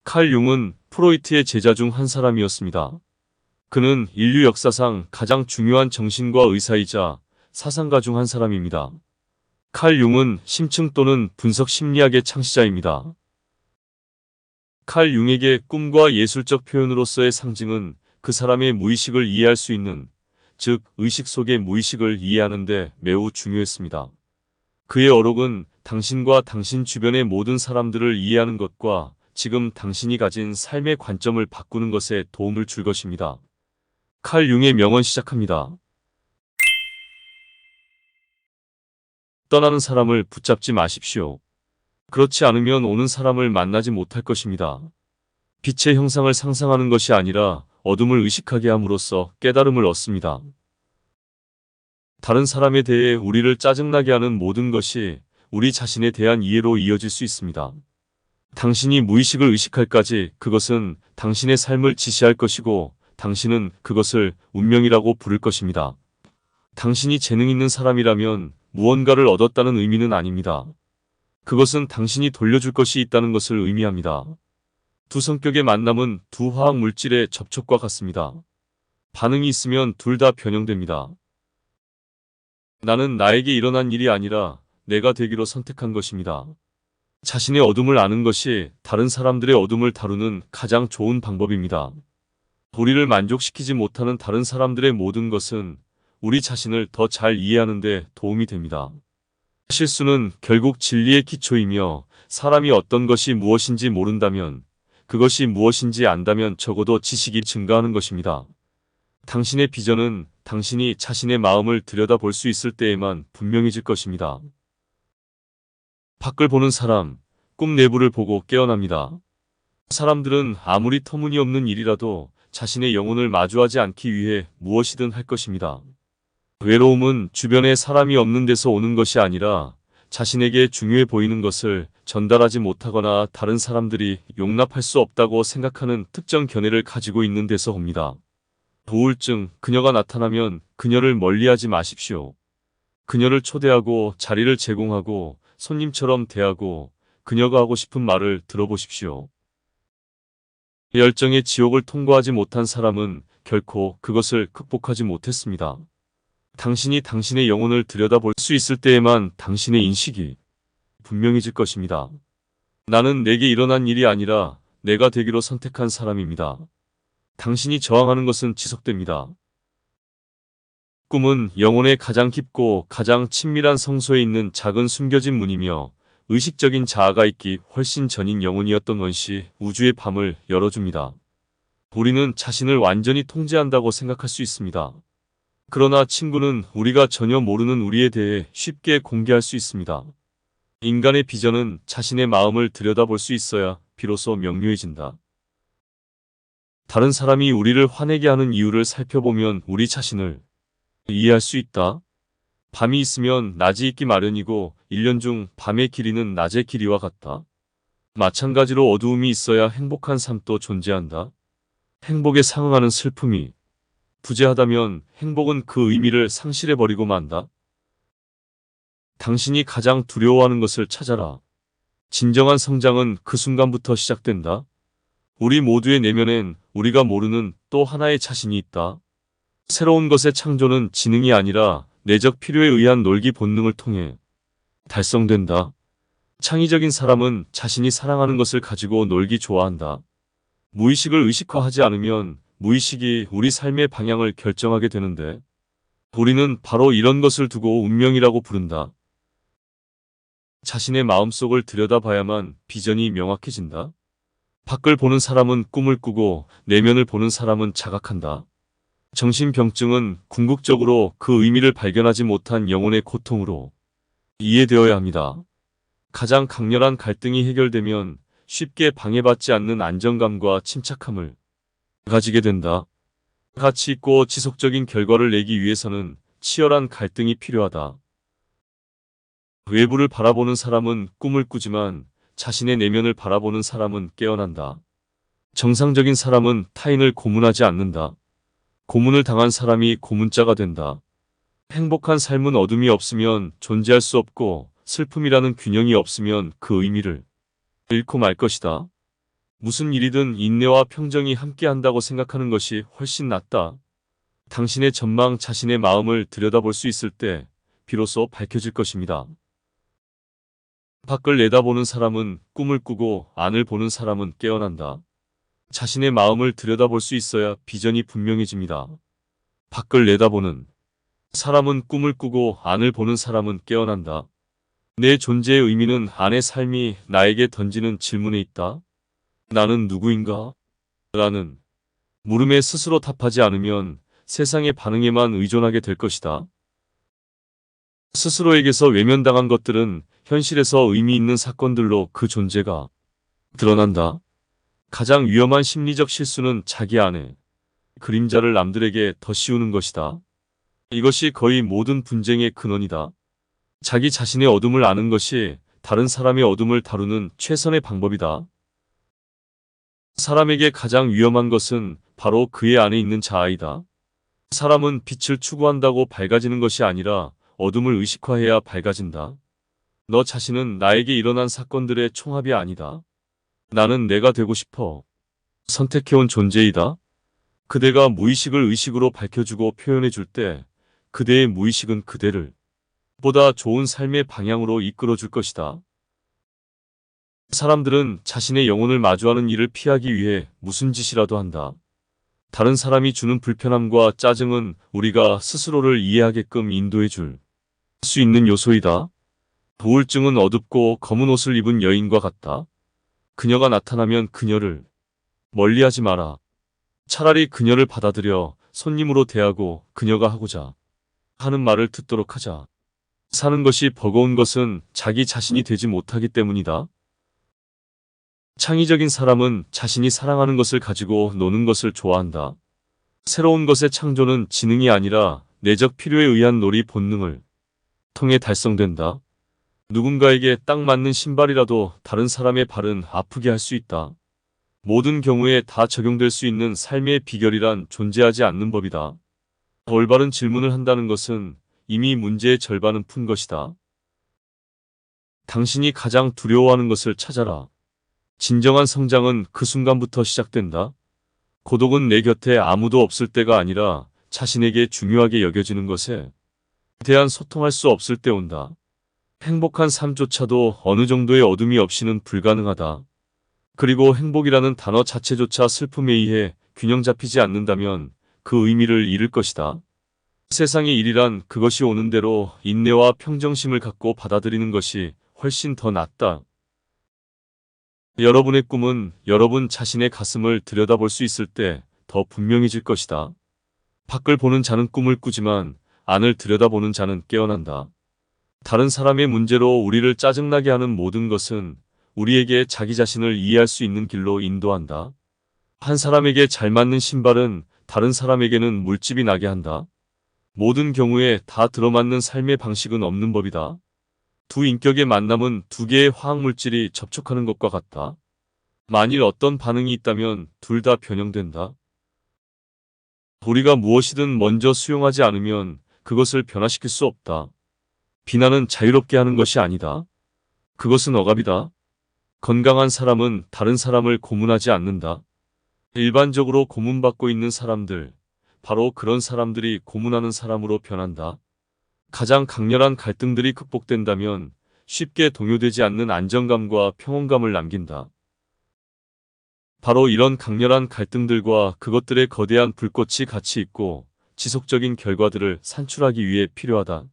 칼 융은 프로이트의 제자 중 한 사람이었습니다. 그는 인류 역사상 가장 중요한 정신과 의사이자 사상가 중 한 사람입니다. 칼 융은 심층 또는 분석 심리학의 창시자입니다. 칼 융에게 꿈과 예술적 표현으로서의 상징은 그 사람의 무의식을 이해할 수 있는, 즉 의식 속의 무의식을 이해하는 데 매우 중요했습니다. 그의 어록은 당신과 당신 주변의 모든 사람들을 이해하는 것과 지금 당신이 가진 삶의 관점을 바꾸는 것에 도움을 줄 것입니다. 칼 융의 명언 시작합니다. 떠나는 사람을 붙잡지 마십시오. 그렇지 않으면 오는 사람을 만나지 못할 것입니다. 빛의 형상을 상상하는 것이 아니라 어둠을 의식하게 함으로써 깨달음을 얻습니다. 다른 사람에 대해 우리를 짜증나게 하는 모든 것이 우리 자신에 대한 이해로 이어질 수 있습니다. 당신이 무의식을 의식할까지 그것은 당신의 삶을 지시할 것이고 당신은 그것을 운명이라고 부를 것입니다. 당신이 재능 있는 사람이라면 무언가를 얻었다는 의미는 아닙니다. 그것은 당신이 돌려줄 것이 있다는 것을 의미합니다. 두 성격의 만남은 두 화학 물질의 접촉과 같습니다. 반응이 있으면 둘 다 변형됩니다. 나는 나에게 일어난 일이 아니라 내가 되기로 선택한 것입니다. 자신의 어둠을 아는 것이 다른 사람들의 어둠을 다루는 가장 좋은 방법입니다. 우리를 만족시키지 못하는 다른 사람들의 모든 것은 우리 자신을 더 잘 이해하는 데 도움이 됩니다. 실수는 결국 진리의 기초이며 사람이 어떤 것이 무엇인지 모른다면, 그것이 무엇인지 안다면 적어도 지식이 증가하는 것입니다. 당신의 비전은 당신이 자신의 마음을 들여다볼 수 있을 때에만 분명해질 것입니다. 밖을 보는 사람, 꿈 내부를 보고 깨어납니다. 사람들은 아무리 터무니없는 일이라도 자신의 영혼을 마주하지 않기 위해 무엇이든 할 것입니다. 외로움은 주변에 사람이 없는 데서 오는 것이 아니라 자신에게 중요해 보이는 것을 전달하지 못하거나 다른 사람들이 용납할 수 없다고 생각하는 특정 견해를 가지고 있는 데서 옵니다. 우울증, 그녀가 나타나면 그녀를 멀리하지 마십시오. 그녀를 초대하고 자리를 제공하고 손님처럼 대하고 그녀가 하고 싶은 말을 들어보십시오. 열정의 지옥을 통과하지 못한 사람은 결코 그것을 극복하지 못했습니다. 당신이 당신의 영혼을 들여다볼 수 있을 때에만 당신의 인식이 분명해질 것입니다. 나는 내게 일어난 일이 아니라 내가 되기로 선택한 사람입니다. 당신이 저항하는 것은 지속됩니다. 꿈은 영혼의 가장 깊고 가장 친밀한 성소에 있는 작은 숨겨진 문이며 의식적인 자아가 있기 훨씬 전인 영혼이었던 것이 우주의 밤을 열어줍니다. 우리는 자신을 완전히 통제한다고 생각할 수 있습니다. 그러나 친구는 우리가 전혀 모르는 우리에 대해 쉽게 공개할 수 있습니다. 인간의 비전은 자신의 마음을 들여다볼 수 있어야 비로소 명료해진다. 다른 사람이 우리를 화내게 하는 이유를 살펴보면 우리 자신을 이해할 수 있다. 밤이 있으면 낮이 있기 마련이고 1년 중 밤의 길이는 낮의 길이와 같다. 마찬가지로 어두움이 있어야 행복한 삶도 존재한다. 행복에 상응하는 슬픔이 부재하다면 행복은 그 의미를 상실해버리고 만다. 당신이 가장 두려워하는 것을 찾아라. 진정한 성장은 그 순간부터 시작된다. 우리 모두의 내면엔 우리가 모르는 또 하나의 자신이 있다. 새로운 것의 창조는 지능이 아니라 내적 필요에 의한 놀기 본능을 통해 달성된다. 창의적인 사람은 자신이 사랑하는 것을 가지고 놀기 좋아한다. 무의식을 의식화하지 않으면 무의식이 우리 삶의 방향을 결정하게 되는데 우리는 바로 이런 것을 두고 운명이라고 부른다. 자신의 마음속을 들여다봐야만 비전이 명확해진다. 밖을 보는 사람은 꿈을 꾸고 내면을 보는 사람은 자각한다. 정신병증은 궁극적으로 그 의미를 발견하지 못한 영혼의 고통으로 이해되어야 합니다. 가장 강렬한 갈등이 해결되면 쉽게 방해받지 않는 안정감과 침착함을 가지게 된다. 가치 있고 지속적인 결과를 내기 위해서는 치열한 갈등이 필요하다. 외부를 바라보는 사람은 꿈을 꾸지만 자신의 내면을 바라보는 사람은 깨어난다. 정상적인 사람은 타인을 고문하지 않는다. 고문을 당한 사람이 고문자가 된다. 행복한 삶은 어둠이 없으면 존재할 수 없고 슬픔이라는 균형이 없으면 그 의미를 잃고 말 것이다. 무슨 일이든 인내와 평정이 함께한다고 생각하는 것이 훨씬 낫다. 당신의 전망, 자신의 마음을 들여다볼 수 있을 때 비로소 밝혀질 것입니다. 밖을 내다보는 사람은 꿈을 꾸고 안을 보는 사람은 깨어난다. 자신의 마음을 들여다볼 수 있어야 비전이 분명해집니다. 밖을 내다보는 사람은 꿈을 꾸고 안을 보는 사람은 깨어난다. 내 존재의 의미는 안의 삶이 나에게 던지는 질문에 있다. 나는 누구인가? 라는 물음에 스스로 답하지 않으면 세상의 반응에만 의존하게 될 것이다. 스스로에게서 외면당한 것들은 현실에서 의미 있는 사건들로 그 존재가 드러난다. 가장 위험한 심리적 실수는 자기 안에 그림자를 남들에게 더 씌우는 것이다. 이것이 거의 모든 분쟁의 근원이다. 자기 자신의 어둠을 아는 것이 다른 사람의 어둠을 다루는 최선의 방법이다. 사람에게 가장 위험한 것은 바로 그의 안에 있는 자아이다. 사람은 빛을 추구한다고 밝아지는 것이 아니라 어둠을 의식화해야 밝아진다. 너 자신은 나에게 일어난 사건들의 총합이 아니다. 나는 내가 되고 싶어 선택해온 존재이다. 그대가 무의식을 의식으로 밝혀주고 표현해 줄 때 그대의 무의식은 그대를 보다 좋은 삶의 방향으로 이끌어 줄 것이다. 사람들은 자신의 영혼을 마주하는 일을 피하기 위해 무슨 짓이라도 한다. 다른 사람이 주는 불편함과 짜증은 우리가 스스로를 이해하게끔 인도해 줄 수 있는 요소이다. 우울증은 어둡고 검은 옷을 입은 여인과 같다. 그녀가 나타나면 그녀를 멀리하지 마라. 차라리 그녀를 받아들여 손님으로 대하고 그녀가 하고자 하는 말을 듣도록 하자. 사는 것이 버거운 것은 자기 자신이 되지 못하기 때문이다. 창의적인 사람은 자신이 사랑하는 것을 가지고 노는 것을 좋아한다. 새로운 것의 창조는 지능이 아니라 내적 필요에 의한 놀이 본능을 통해 달성된다. 누군가에게 딱 맞는 신발이라도 다른 사람의 발은 아프게 할 수 있다. 모든 경우에 다 적용될 수 있는 삶의 비결이란 존재하지 않는 법이다. 올바른 질문을 한다는 것은 이미 문제의 절반은 푼 것이다. 당신이 가장 두려워하는 것을 찾아라. 진정한 성장은 그 순간부터 시작된다. 고독은 내 곁에 아무도 없을 때가 아니라 자신에게 중요하게 여겨지는 것에 대한 소통할 수 없을 때 온다. 행복한 삶조차도 어느 정도의 어둠이 없이는 불가능하다. 그리고 행복이라는 단어 자체조차 슬픔에 의해 균형 잡히지 않는다면 그 의미를 잃을 것이다. 세상의 일이란 그것이 오는 대로 인내와 평정심을 갖고 받아들이는 것이 훨씬 더 낫다. 여러분의 꿈은 여러분 자신의 가슴을 들여다볼 수 있을 때 더 분명해질 것이다. 밖을 보는 자는 꿈을 꾸지만 안을 들여다보는 자는 깨어난다. 다른 사람의 문제로 우리를 짜증나게 하는 모든 것은 우리에게 자기 자신을 이해할 수 있는 길로 인도한다. 한 사람에게 잘 맞는 신발은 다른 사람에게는 물집이 나게 한다. 모든 경우에 다 들어맞는 삶의 방식은 없는 법이다. 두 인격의 만남은 두 개의 화학물질이 접촉하는 것과 같다. 만일 어떤 반응이 있다면 둘 다 변형된다. 우리가 무엇이든 먼저 수용하지 않으면 그것을 변화시킬 수 없다. 비난은 자유롭게 하는 것이 아니다. 그것은 억압이다. 건강한 사람은 다른 사람을 고문하지 않는다. 일반적으로 고문받고 있는 사람들, 바로 그런 사람들이 고문하는 사람으로 변한다. 가장 강렬한 갈등들이 극복된다면 쉽게 동요되지 않는 안정감과 평온감을 남긴다. 바로 이런 강렬한 갈등들과 그것들의 거대한 불꽃이 같이 있고 지속적인 결과들을 산출하기 위해 필요하다.